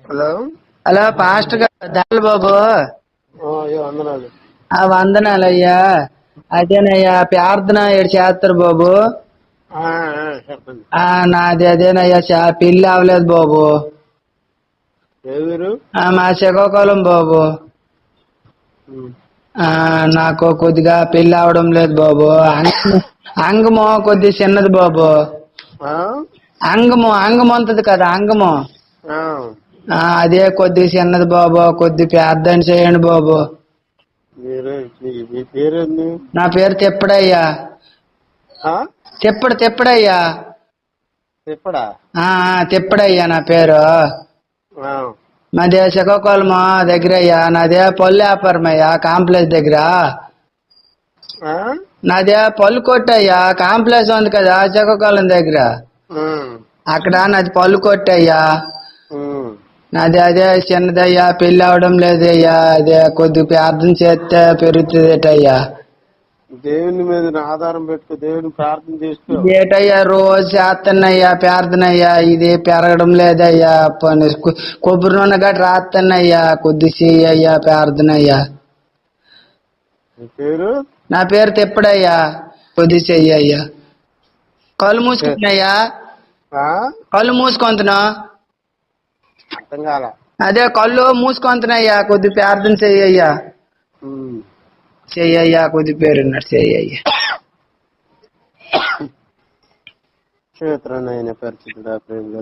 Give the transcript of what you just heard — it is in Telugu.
హలో హలో పాస్టర్ గారు దాల్ బాబు. అయ్యో వందనాలు. వందనాలయ్యా. అదేనయ్యా ప్రార్థన ఏడు చేస్తారు బాబు. చెప్పండి. నాది అదేనయ్యా పెళ్లి అవ్వలేదు బాబు. ఎవరు? మా శ్రీకాకుళం బాబు. నాకు కొద్దిగా పెళ్లి అవడం లేదు బాబు. అంగము కొద్ది చిన్నది బాబు. అంగము ఉంటది కదా అంగము. అదే కొద్ది చిన్నది బాబు. కొద్ది ప్రార్థన చేయండి బాబు. మీ పేరేంది? నా పేరు తిప్పడయ్యా. తిప్పడయ్యా. తిప్పడయ్యా నా పేరు. మాదే శ్రీకాకుళం దగ్గర అయ్యా. నాదే పళ్ళు వ్యాపారం అయ్యా కాంప్లెక్స్ దగ్గర. నాదే పళ్ళు కొట్టయ్యా కాంప్లెక్స్ ఉంది కదా శ్రీకాకుళం దగ్గర. అక్కడ నాది పళ్ళు కొట్టయ్యా. నాది అదే చిన్నదయ్యా పెళ్లి అవడం లేదయ్యా. అదే కొద్ది ప్రార్థన చేస్తే పెరుగుతుందటయ్యా. దేవుని మీద ఆధారం పెట్టుకో, దేవుని ప్రార్థన చేసుకో. ఏటయ్యా రోజు చేస్తానయ్యా ప్రార్థన అయ్యా. ఇది పెరగడం లేదయ్యా. కొబ్బరి నూనె గట్రా రాస్తానయ్యా. కొద్ది చెయ్యయ్యా ప్రార్థన అయ్యా. పేరు? నా పేరు తిప్పడయ్యా. కొద్ది చెయ్యయ్యా. కళ్ళు మూసుకుంటున్నాయ్యా. కళ్ళు మూసుకుంటున్నా. అర్థం కాల. అదే కళ్ళు మూసుకుంటున్నాయ్యా. కొద్ది ప్రార్థన చెయ్యయ్యా. చెయ్యయ్యా కొద్ది పేరున్నాడు చెయ్యయ్యా. క్షేత్రనైన పరిస్థితుల ప్రేమ